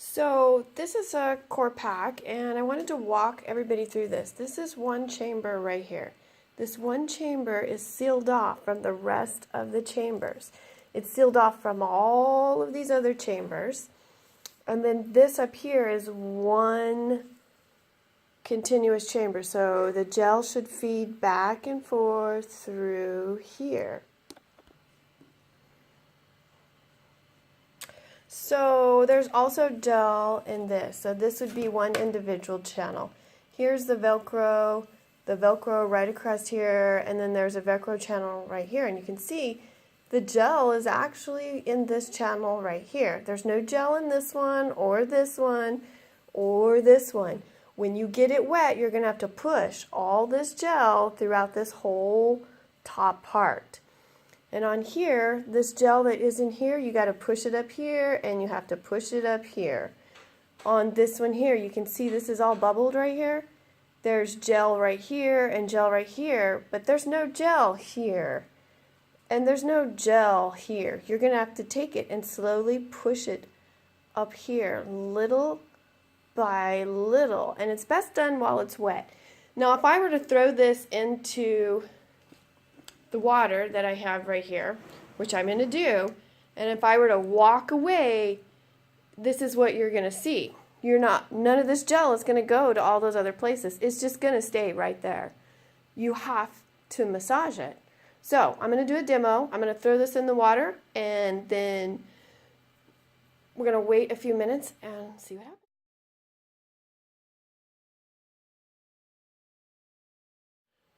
So this is a Core-pak, and I wanted to walk everybody through this. This is one chamber right here. This one chamber is sealed off from the rest of the chambers. It's sealed off from all of these other chambers. And then this up here is one continuous chamber. So the gel should feed back and forth through here. So there's also gel in this. So this would be one individual channel. Here's the Velcro right across here, and then there's a Velcro channel right here. And you can see the gel is actually in this channel right here. There's no gel in this one, or this one, or this one. When you get it wet, you're going to have to push all this gel throughout this whole top part. And on here, this gel that is in here, you got to push it up here, and you have to push it up here. On this one here, you can see this is all bubbled right here. There's gel right here and gel right here, but there's no gel here. And there's no gel here. You're going to have to take it and slowly push it up here, little by little. And it's best done while it's wet. Now, if I were to throw this into the water that I have right here, which I'm going to do, and if I were to walk away, this is what you're going to see. None of this gel is going to go to all those other places. It's just going to stay right there. You have to massage it. So I'm going to do a demo. I'm going to throw this in the water, and then we're going to wait a few minutes and see what happens.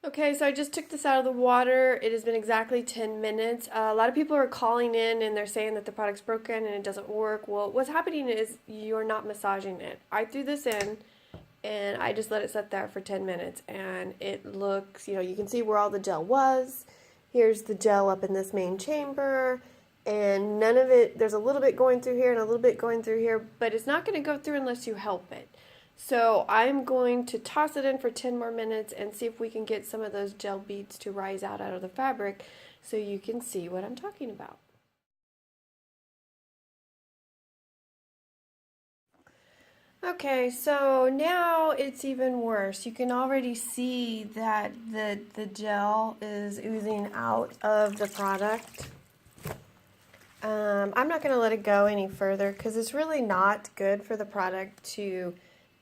Okay, so I just took this out of the water. It has been exactly 10 minutes. A lot of people are calling in and they're saying that the product's broken and it doesn't work. Well, what's happening is you're not massaging it. I threw this in and I just let it sit there for 10 minutes, and it looks, you can see where all the gel was. Here's the gel up in this main chamber, and none of it, there's a little bit going through here and a little bit going through here, but it's not going to go through unless you help it. So I'm going to toss it in for 10 more minutes and see if we can get some of those gel beads to rise out of the fabric so you can see what I'm talking about. Okay, so now it's even worse. You can already see that the gel is oozing out of the product. I'm not going to let it go any further because it's really not good for the product to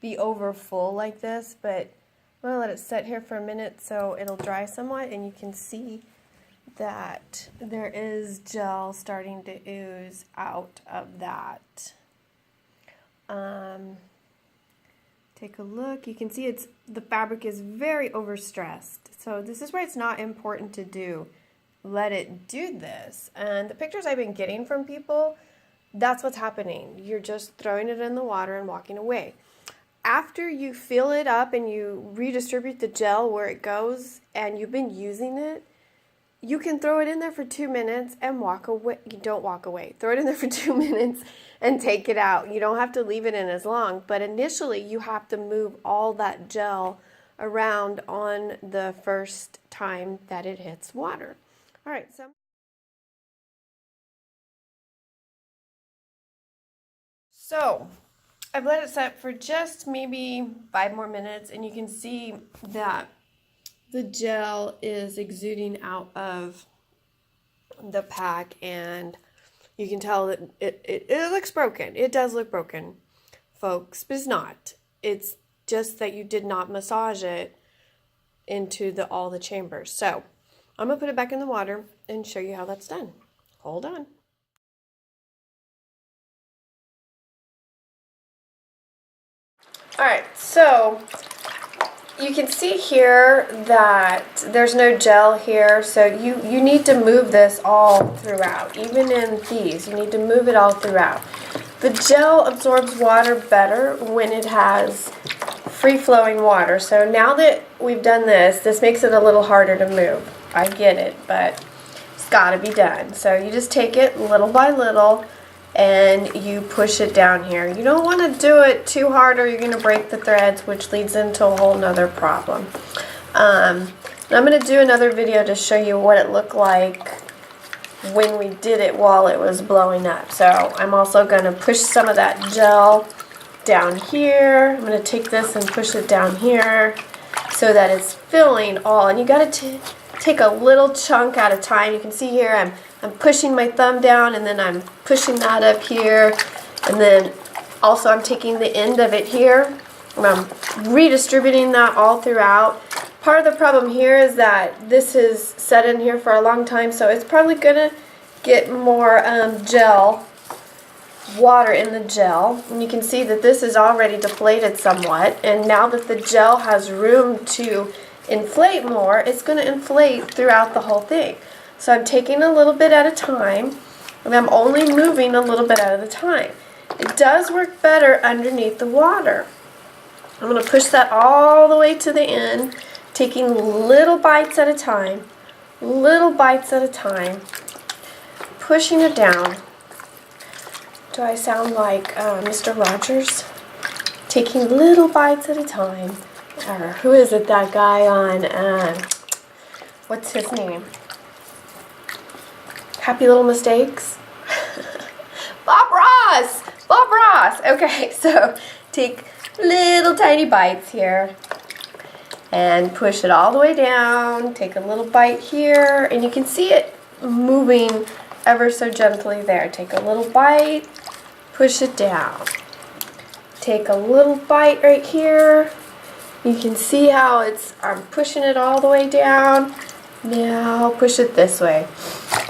be over full like this, but I'm going to let it sit here for a minute so it'll dry somewhat, and you can see that there is gel starting to ooze out of that. Take a look. You can see the fabric is very overstressed. So this is why it's not important to let it do this. And the pictures I've been getting from people, that's what's happening. You're just throwing it in the water and walking away. After you fill it up and you redistribute the gel where it goes and you've been using it, you can throw it in there for 2 minutes and walk away. You don't walk away. Throw it in there for 2 minutes and take it out. You don't have to leave it in as long, but initially you have to move all that gel around on the first time that it hits water. All right, so I've let it set for just maybe 5 more minutes, and you can see that the gel is exuding out of the pack, and you can tell that it looks broken. It does look broken, folks, but it's not. It's just that you did not massage it into all the chambers. So I'm going to put it back in the water and show you how that's done. Hold on. Alright, so you can see here that there's no gel here, so you need to move this all throughout. Even in these, you need to move it all throughout. The gel absorbs water better when it has free-flowing water. So now that we've done this makes it a little harder to move. I get it, but it's got to be done. So you just take it little by little and you push it down here. You don't want to do it too hard or you're going to break the threads, which leads into a whole nother problem. I'm going to do another video to show you what it looked like when we did it while it was blowing up. So I'm also going to push some of that gel down here. I'm going to take this and push it down here so that it's filling all. And you got to take a little chunk at a time. You can see here I'm pushing my thumb down, and then I'm pushing that up here, and then also I'm taking the end of it here and I'm redistributing that all throughout. Part of the problem here is that this is set in here for a long time, so it's probably going to get more gel, water in the gel. And you can see that this is already deflated somewhat, and now that the gel has room to inflate more, it's going to inflate throughout the whole thing. So I'm taking a little bit at a time, and I'm only moving a little bit at a time. It does work better underneath the water. I'm going to push that all the way to the end, taking little bites at a time, pushing it down. Do I sound like Mr. Rogers? Taking little bites at a time. Or who is it, that guy on, what's his name? Happy Little Mistakes? Bob Ross! Bob Ross! Okay, so take little tiny bites here and push it all the way down. Take a little bite here, and you can see it moving ever so gently there. Take a little bite, push it down. Take a little bite right here. You can see how I'm pushing it all the way down. Now push it this way.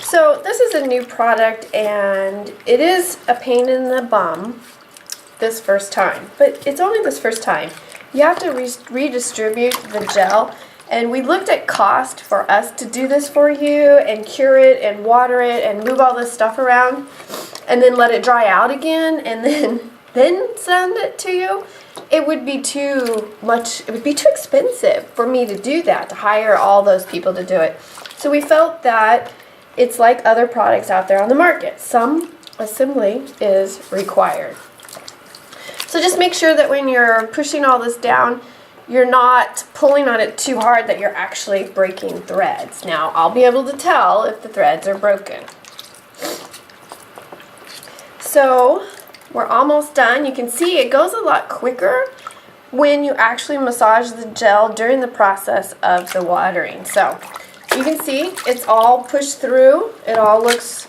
So this is a new product, and it is a pain in the bum this first time, but it's only this first time. You have to redistribute the gel, and we looked at cost for us to do this for you and cure it and water it and move all this stuff around and then let it dry out again and then send it to you. It would be too much, it would be too expensive for me to do that, to hire all those people to do it. So we felt that it's like other products out there on the market. Some assembly is required. So just make sure that when you're pushing all this down, you're not pulling on it too hard that you're actually breaking threads. Now, I'll be able to tell if the threads are broken. So, we're almost done. You can see it goes a lot quicker when you actually massage the gel during the process of the watering. So, you can see it's all pushed through. It all looks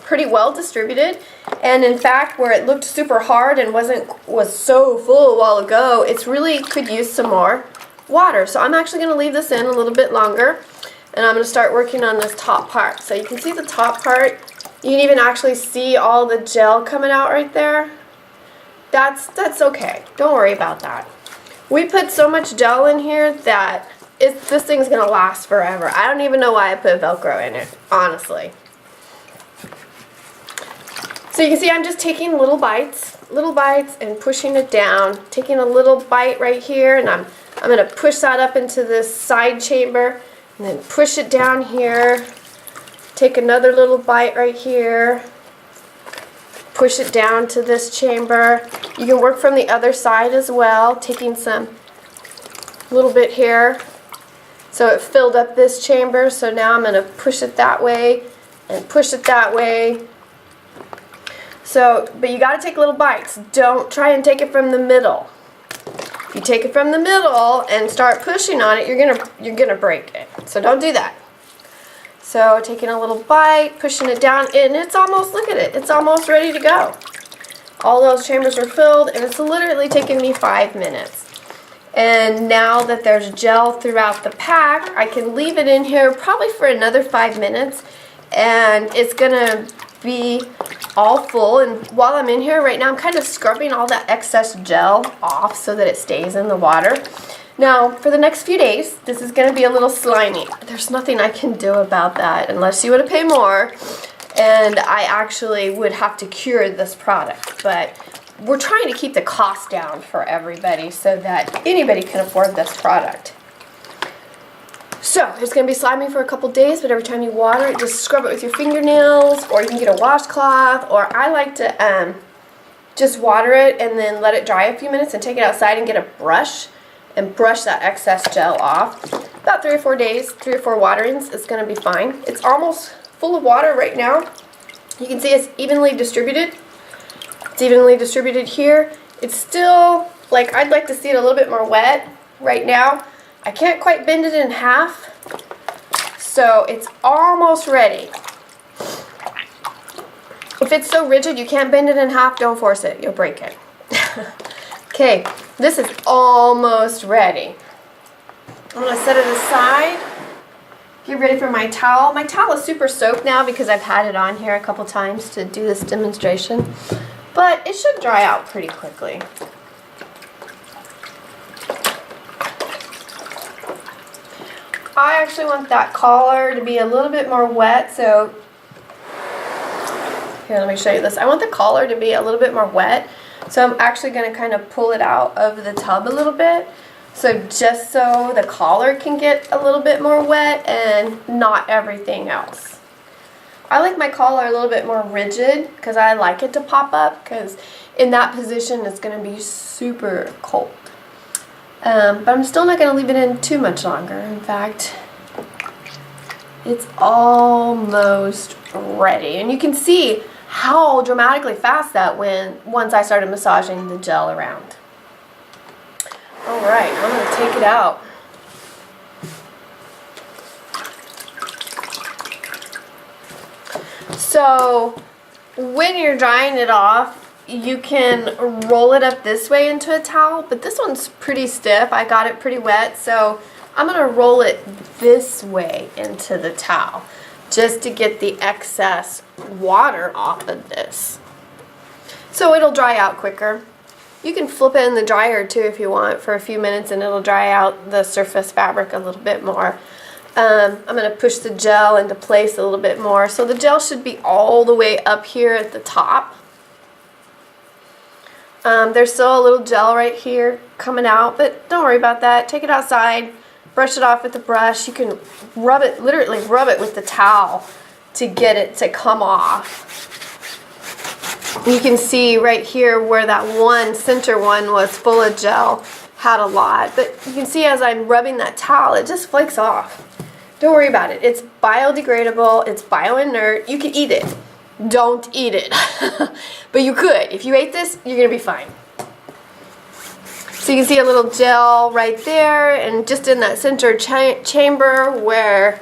pretty well distributed. And in fact, where it looked super hard and was so full a while ago, it's really could use some more water. So I'm actually going to leave this in a little bit longer, and I'm going to start working on this top part. So you can see the top part. You can even actually see all the gel coming out right there. That's okay. Don't worry about that. We put so much gel in here that this thing's going to last forever. I don't even know why I put Velcro in it, honestly. So you can see I'm just taking little bites and pushing it down. Taking a little bite right here, and I'm going to push that up into this side chamber and then push it down here. Take another little bite right here. Push it down to this chamber. You can work from the other side as well, taking some little bit here. So it filled up this chamber, so now I'm going to push it that way and push it that way. So, but you got to take little bites. Don't try and take it from the middle. If you take it from the middle and start pushing on it, you're gonna break it. So don't do that. So taking a little bite, pushing it down, and it's almost, look at it, it's almost ready to go. All those chambers are filled, and it's literally taken me 5 minutes. And now that there's gel throughout the pack, I can leave it in here probably for another 5 minutes, and it's gonna be all full. And while I'm in here right now, I'm kind of scrubbing all that excess gel off so that it stays in the water. Now, for the next few days, this is going to be a little slimy. There's nothing I can do about that unless you want to pay more, and I actually would have to cure this product. But we're trying to keep the cost down for everybody so that anybody can afford this product. So, it's going to be slimy for a couple days, but every time you water it, just scrub it with your fingernails, or you can get a washcloth, or I like to just water it and then let it dry a few minutes and take it outside and get a brush and brush that excess gel off. About 3 or 4 days, 3 or 4 waterings, it's going to be fine. It's almost full of water right now. You can see it's evenly distributed. It's evenly distributed here, It's still, like, I'd like to see it a little bit more wet right now. I can't quite bend it in half, so it's almost ready. If it's so rigid you can't bend it in half, don't force it, you'll break it. Okay, this is almost ready. I'm gonna set it aside. Get ready for my towel. My towel is super soaked now because I've had it on here a couple times to do this demonstration, but it should dry out pretty quickly. I actually want that collar to be a little bit more wet, so here, let me show you this. I want the collar to be a little bit more wet, so I'm actually going to kind of pull it out of the tub a little bit, so just so the collar can get a little bit more wet and not everything else. I like my collar a little bit more rigid because I like it to pop up, because in that position it's going to be super cold. But I'm still not going to leave it in too much longer. In fact, it's almost ready. And you can see how dramatically fast that went once I started massaging the gel around. Alright, I'm going to take it out. So when you're drying it off, you can roll it up this way into a towel, but this one's pretty stiff. I got it pretty wet, so I'm going to roll it this way into the towel just to get the excess water off of this. So it'll dry out quicker. You can flip it in the dryer too if you want for a few minutes, and it'll dry out the surface fabric a little bit more. I'm going to push the gel into place a little bit more. So the gel should be all the way up here at the top. There's still a little gel right here coming out, but don't worry about that. Take it outside, brush it off with the brush. You can rub it, literally rub it with the towel to get it to come off. You can see right here where that one center one was full of gel, had a lot, but you can see as I'm rubbing that towel, it just flakes off. Don't worry about it. It's biodegradable, it's bioinert. You can eat it. Don't eat it. But you could. If you ate this, you're going to be fine. So you can see a little gel right there, and just in that center chamber where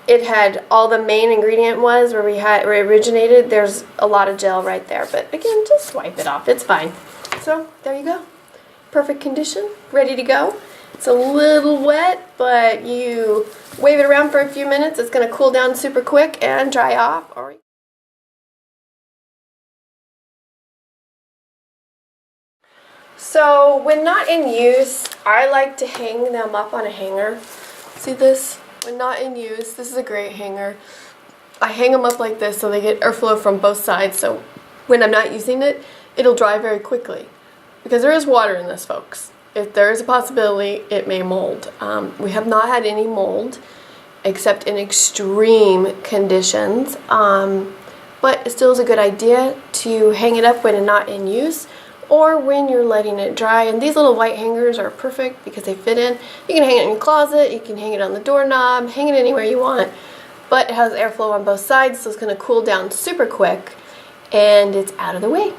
it had all the main ingredient was, where it originated, there's a lot of gel right there. But again, just wipe it off. It's fine. So there you go. Perfect condition. Ready to go. It's a little wet, but you wave it around for a few minutes. It's going to cool down super quick and dry off. So when not in use, I like to hang them up on a hanger. See this? When not in use, this is a great hanger. I hang them up like this so they get airflow from both sides, so when I'm not using it, it'll dry very quickly. Because there is water in this, folks. If there is a possibility, it may mold. We have not had any mold, except in extreme conditions. But it still is a good idea to hang it up when it's not in use, or when you're letting it dry. And these little white hangers are perfect because they fit in. You can hang it in your closet, you can hang it on the doorknob, hang it anywhere you want, but it has airflow on both sides, so it's going to cool down super quick and it's out of the way.